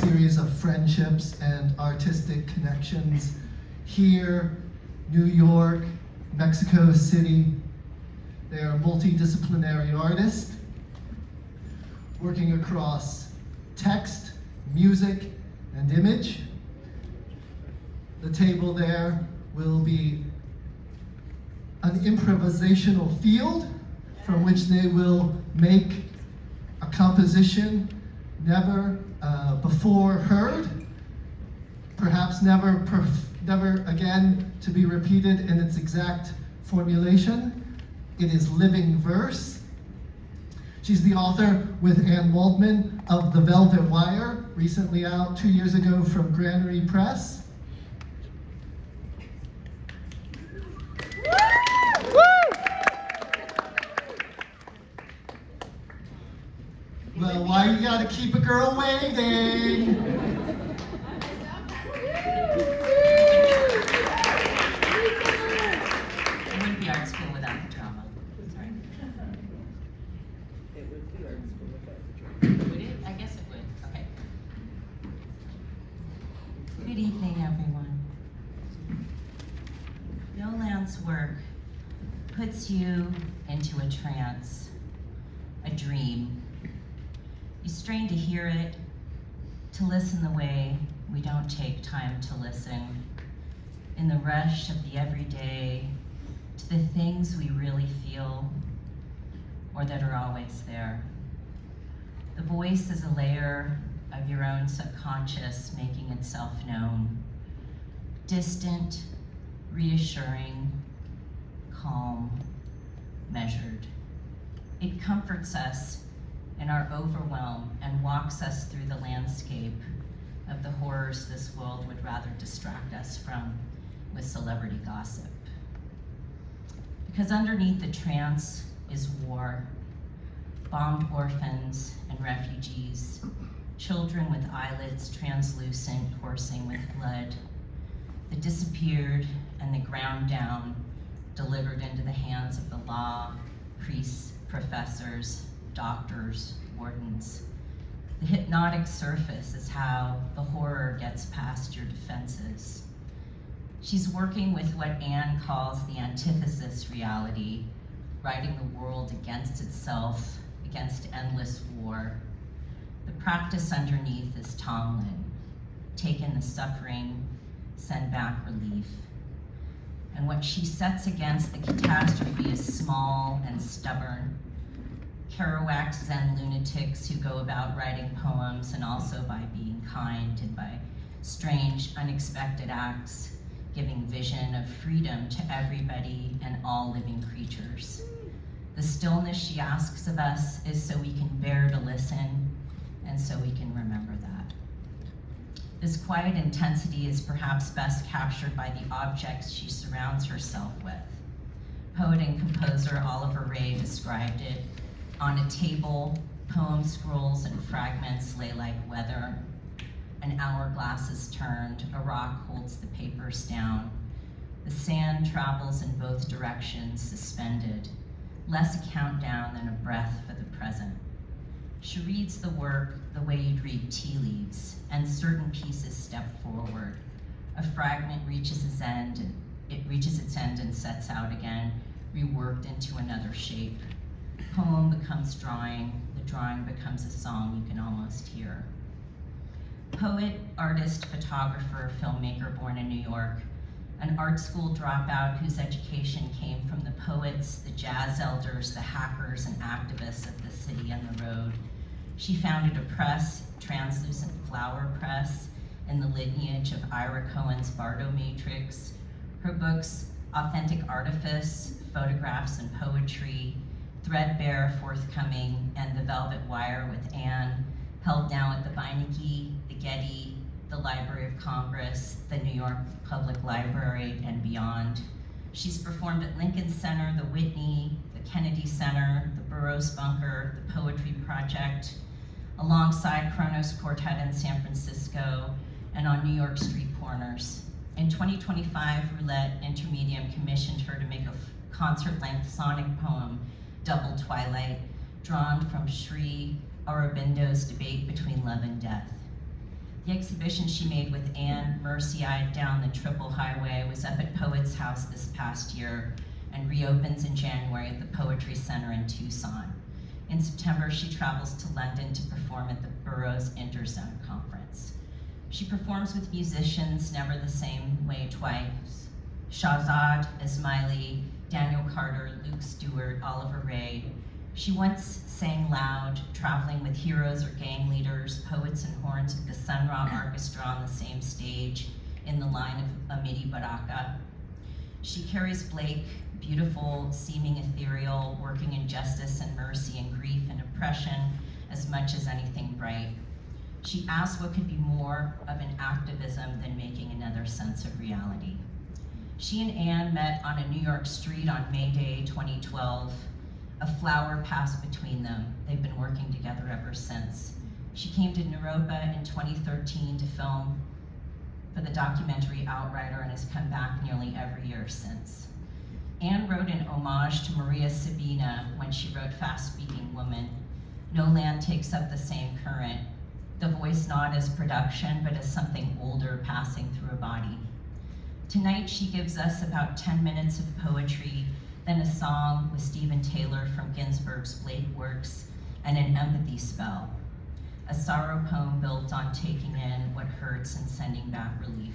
series of friendships and artistic connections here, New York, Mexico City. They are multidisciplinary artists working across text, music, and image. The table there will be an improvisational field from which they will make a composition never before heard, perhaps never again to be repeated in its exact formulation. It is living verse. She's the author with Ann Waldman of The Velvet Wire, recently out 2 years ago from Granary Press. Well, why you gotta keep a girl waiting? It wouldn't be art school without the drama. Sorry. It would be art school without the drama. Would it? I guess it would. Okay. Good evening, everyone. Yolan's work puts you into a trance, a dream. You strain to hear it, to listen the way we don't take time to listen, in the rush of the everyday, to the things we really feel, or that are always there. The voice is a layer of your own subconscious making itself known, distant, reassuring, calm, measured. It comforts us in our overwhelm and walks us through the landscape of the horrors this world would rather distract us from with celebrity gossip. Because underneath the trance is war, bombed orphans and refugees, children with eyelids translucent coursing with blood, the disappeared and the ground down, delivered into the hands of the law, priests, professors, doctors, wardens. The hypnotic surface is how the horror gets past your defenses. She's working with what Anne calls the antithesis reality, writing the world against itself, against endless war. The practice underneath is Tomlin. Take in the suffering, send back relief. And what she sets against the catastrophe is small and stubborn. Kerouac Zen lunatics who go about writing poems and also by being kind and by strange, unexpected acts, giving vision of freedom to everybody and all living creatures. The stillness she asks of us is so we can bear to listen and so we can remember that. This quiet intensity is perhaps best captured by the objects she surrounds herself with. Poet and composer Oliver Ray described it. On a table, poem scrolls and fragments lay like weather. An hourglass is turned, a rock holds the papers down. The sand travels in both directions, suspended, less a countdown than a breath for the present. She reads the work the way you'd read tea leaves, and certain pieces step forward. A fragment reaches its end, and it reaches its end and sets out again, reworked into another shape. Poem becomes drawing, the drawing becomes a song you can almost hear. Poet, artist, photographer, filmmaker born in New York, an art school dropout whose education came from the poets, the jazz elders, the hackers and activists of the city and the road. She founded a press, Translucent Flower Press, in the lineage of Ira Cohen's Bardo Matrix. Her books, Authentic Artifice, Photographs and Poetry, Threadbare, forthcoming, and The Velvet Wire with Anne, held now at the Beinecke, the Getty, the Library of Congress, the New York Public Library, and beyond. She's performed at Lincoln Center, the Whitney, the Kennedy Center, the Burroughs Bunker, the Poetry Project, alongside Kronos Quartet in San Francisco, and on New York street corners. In 2025, Roulette Intermedium commissioned her to make a concert-length sonic poem, Double Twilight, drawn from Sri Aurobindo's debate between love and death. The exhibition she made with Anne Mercy-eyed down the Triple Highway was up at Poets House this past year and reopens in January at the Poetry Center in Tucson. In September, she travels to London to perform at the Burroughs Interzone Conference. She performs with musicians never the same way twice. Shahzad Ismaili, Daniel Carter, Luke Stewart, Oliver Ray. She once sang loud, traveling with heroes or gang leaders, poets and horns with the Sun Ra Orchestra on the same stage in the line of Amity Baraka. She carries Blake, beautiful, seeming ethereal, working in justice and mercy and grief and oppression as much as anything bright. She asks what could be more of an activism than making another sense of reality. She and Anne met on a New York street on May Day 2012. A flower passed between them. They've been working together ever since. She came to Naropa in 2013 to film for the documentary Outrider and has come back nearly every year since. Anne wrote an homage to Maria Sabina when she wrote Fast Speaking Woman. No Land takes up the same current. The voice not as production, but as something older passing through a body. Tonight she gives us about 10 minutes of poetry, then a song with Stephen Taylor from Ginsberg's Blake Works, and an empathy spell, a sorrow poem built on taking in what hurts and sending back relief,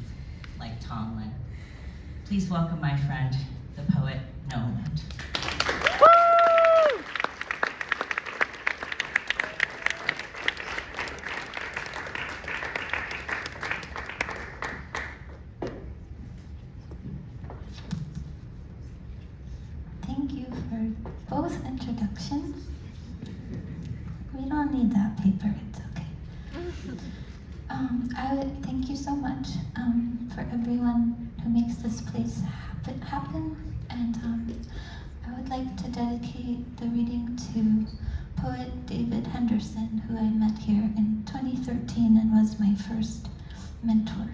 like Tomlin. Please welcome my friend, the poet Noland. Thank you for both introductions. We don't need that paper, it's okay. I would thank you so much for everyone who makes this place happen. And I would like to dedicate the reading to poet David Henderson, who I met here in 2013 and was my first mentor.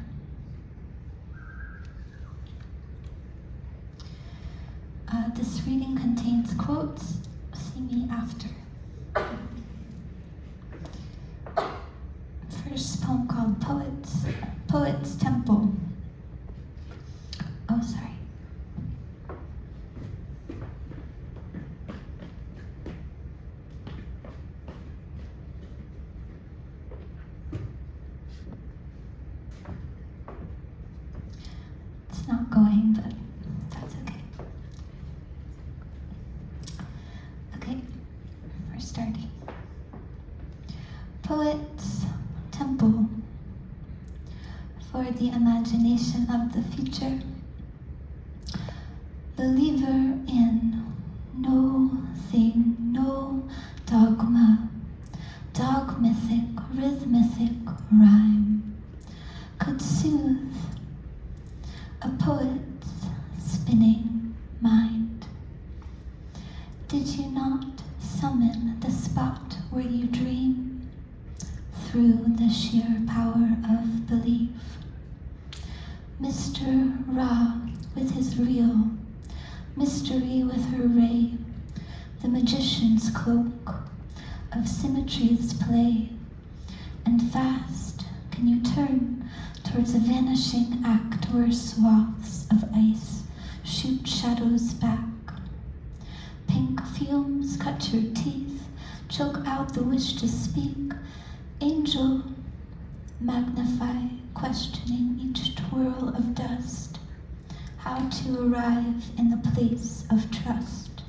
This reading contains quotes. See me after. First poem called Poet's Temple. Oh, sorry. It's not going, but that's okay. Okay, we're starting. Poet's Temple. For the imagination of the future. Believer in no thing, no dogma, dogmatic, rhythmic rhyme could soothe a poet's spinning mind. Did you not summon the spot where you dream through the sheer power of belief? Mr. Ra with his real, mystery with her ray, the magician's cloak of symmetry's play, and fast can you turn towards a vanishing act where swaths of ice shoot shadows back. Pink fumes cut your teeth, choke out the wish to speak. Angel, magnify, questioning each twirl of dust. How to arrive in the place of trust,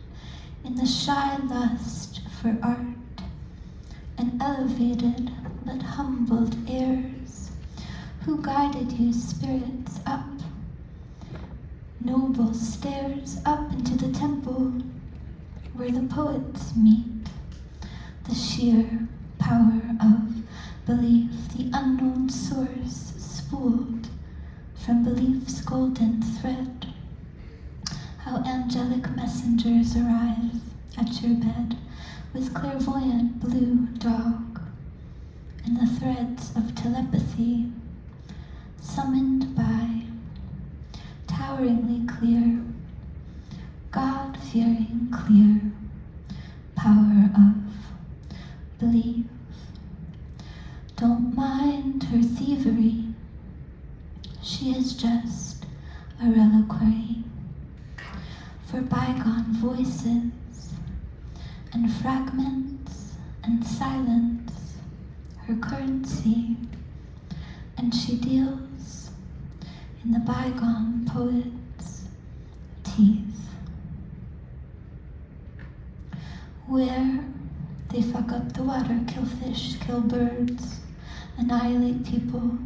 in the shy lust for art, and elevated but humbled airs. Who guided you, spirits, up? Noble stairs up into the temple where the poets meet. The sheer power of belief, the unknown source spooled from belief's golden thread. How angelic messengers arrive at your bed with clairvoyant blue dog, and the threads of telepathy summoned by toweringly clear, God-fearing clear power of belief. Don't mind her thievery, she is just a reliquary for bygone voices and fragments and silence, her currency, and she deals in the bygone poet's teeth. Where they fuck up the water, kill fish, kill birds, annihilate people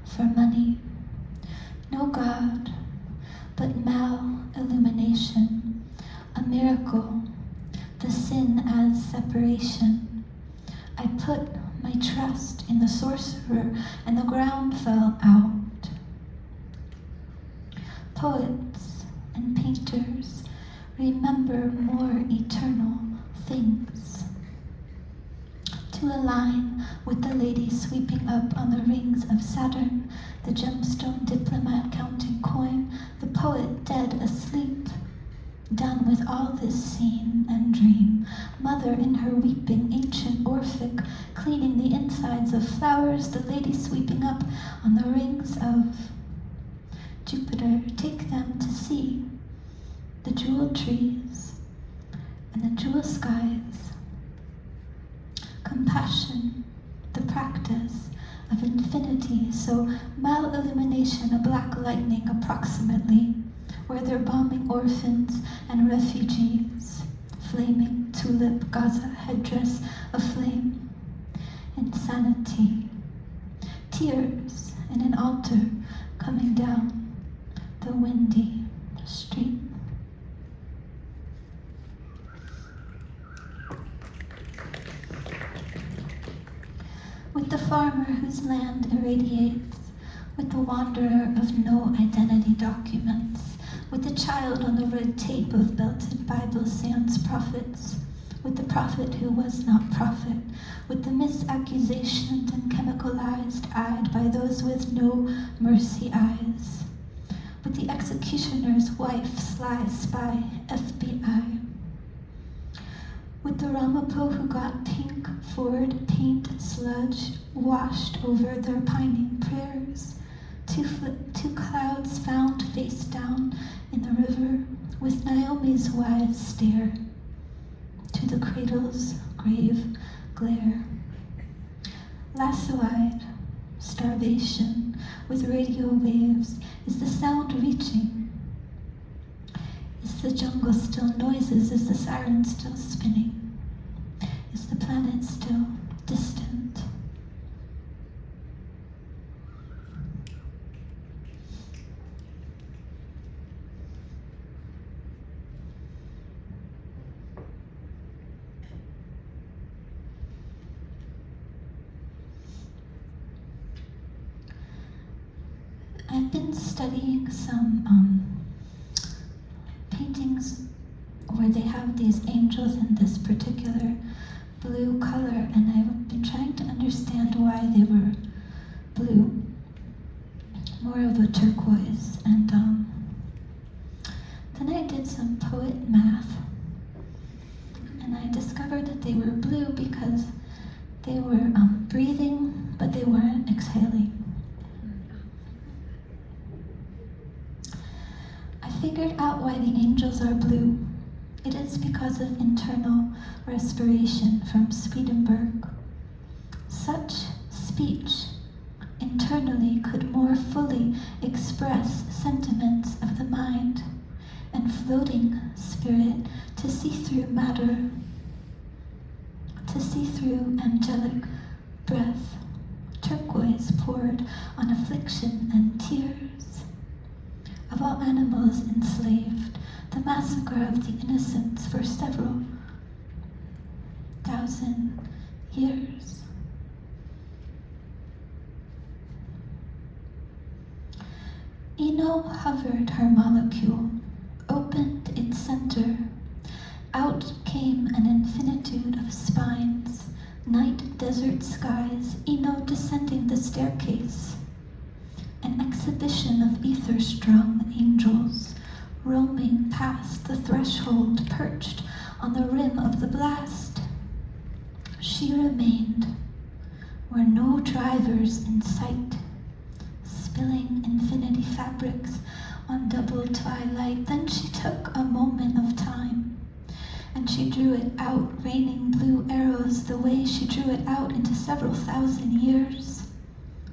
for money. No God, but mal-illumination, a miracle, the sin as separation. I put my trust in the sorcerer, and the ground fell out. Poets and painters remember more eternal things. To align with the lady sweeping up on the rings of Saturn, the gemstone diplomat counting coin, the poet dead asleep, done with all this scene and dream. Mother in her weeping, ancient Orphic, cleaning the insides of flowers, the lady sweeping up on the rings of Jupiter. Take them to see the jewel trees and the jewel skies. Compassion, the practice of infinity, so mal-illumination, a black lightning approximately, where they're bombing orphans and refugees, flaming tulip, Gaza headdress aflame, insanity, tears in an altar coming down the windy street. With the farmer whose land irradiates, with the wanderer of no identity documents, with the child on the red tape of belted Bible sans prophets, with the prophet who was not prophet, with the misaccusationed and chemicalized eyed by those with no mercy eyes, with the executioner's wife, sly spy, FBI, with the Ramapo who got pink Ford paint sludge washed over their pining prayers, two clouds found face down in the river, with Naomi's wise stare to the cradle's grave glare. Lasso-eyed starvation with radio waves. Is the sound reaching? Is the jungle still noises? Is the siren still spinning? Is the planet still distant? I've been studying some paintings where they have these angels in this particular blue color, and I've been trying to understand why they were blue, more of a turquoise. And then I did some poet math, and I discovered that they were blue because they were breathing, but they weren't exhaling. I figured out why the angels are blue. It is because of internal respiration from Swedenborg. Such speech internally could more fully express sentiments of the mind and floating spirit, to see through matter, to see through angelic breath, turquoise poured on affliction and tears. Of all animals enslaved, the massacre of the innocents for several thousand years. Eno hovered her molecule, opened its center. Out came an infinitude of spines, night desert skies, Eno descending the staircase. An exhibition of ether-strung angels, roaming past the threshold, perched on the rim of the blast. She remained were no drivers in sight, spilling infinity fabrics on double twilight. Then she took a moment of time, and she drew it out, raining blue arrows the way she drew it out into several thousand years,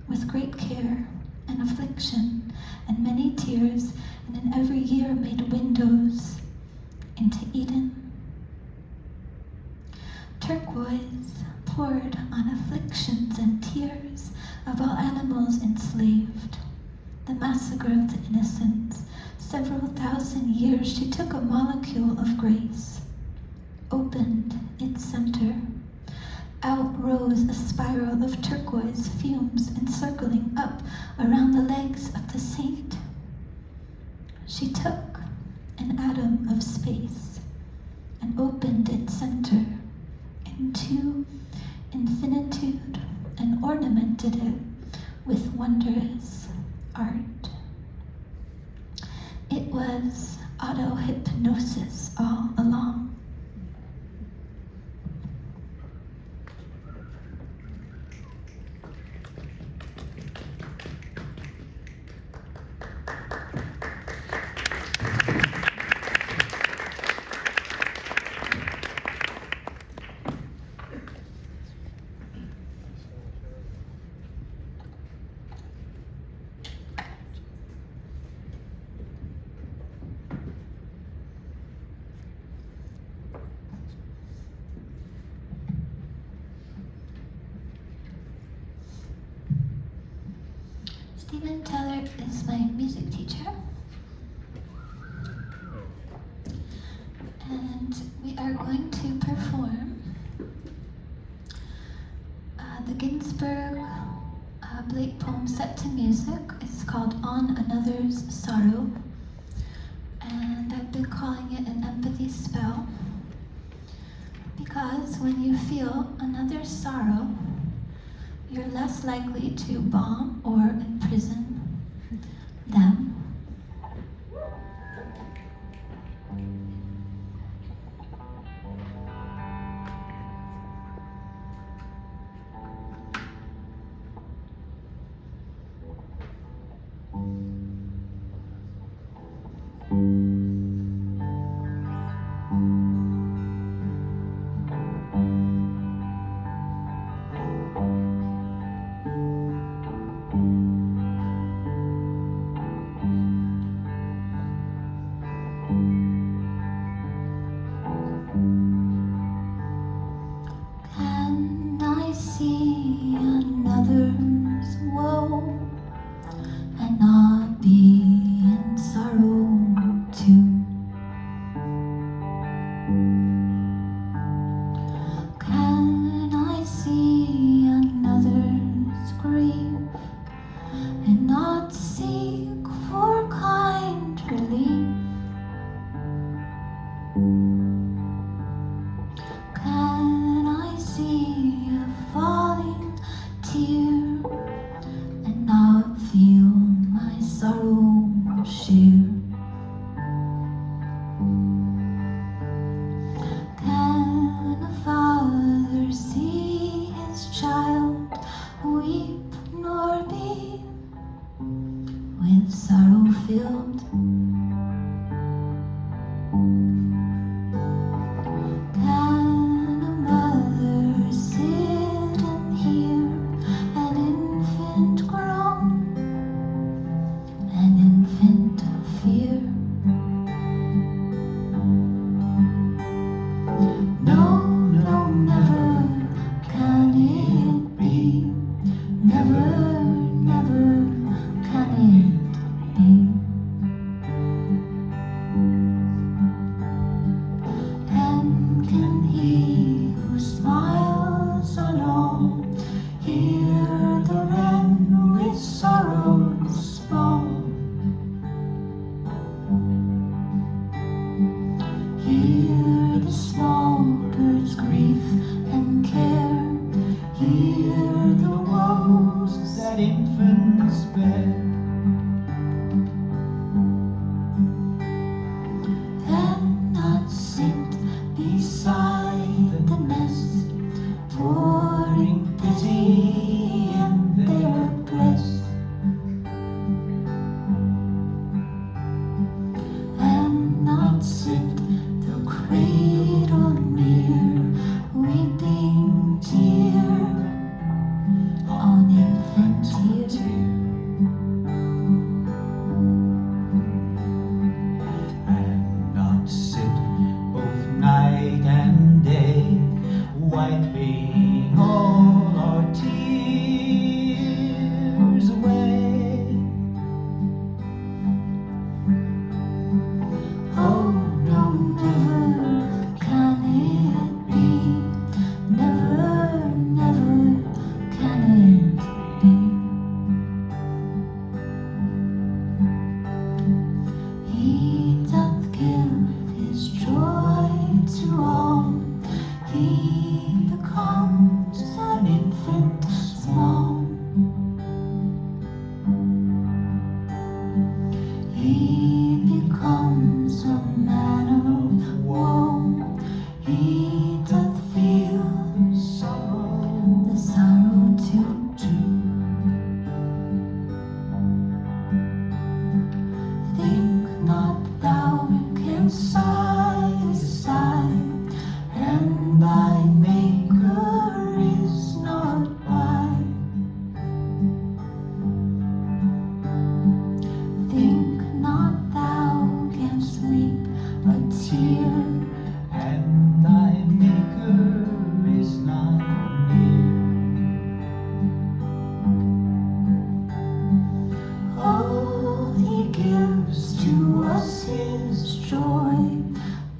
with great care and affliction and many tears, and in every year made windows into Eden. Turquoise poured on afflictions and tears of all animals enslaved, the massacre of the innocents. Several thousand years she took a molecule of grace, opened its center. Out rose a spiral of turquoise fumes encircling up around the legs of the saint. She took an atom of space and opened its center into infinitude and ornamented it with wondrous art. It was auto-hypnosis all along. Steven Teller is my music teacher, and we are going to perform the Ginsberg Blake poem set to music. It's called On Another's Sorrow, and I've been calling it an empathy spell because when you feel another's sorrow, you're less likely to bomb or imprison them. Beside the nest, pouring pity to think not thou canst sigh, and thy maker is not by. Think not thou canst weep a tear, and thy maker is not near. Oh, he gives to us his joy,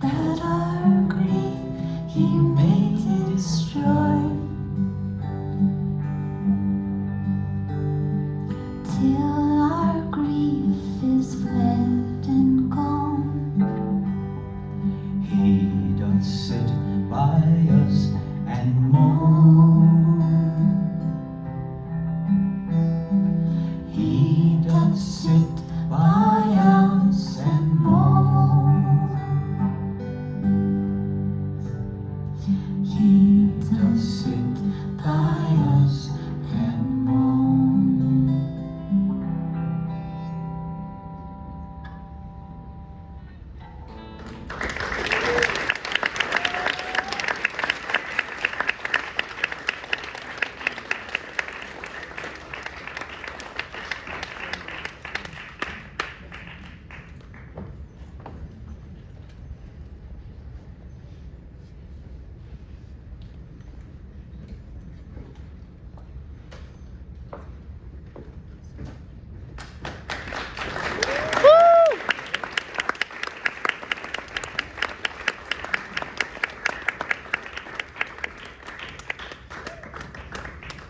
that our grief he may destroy. Till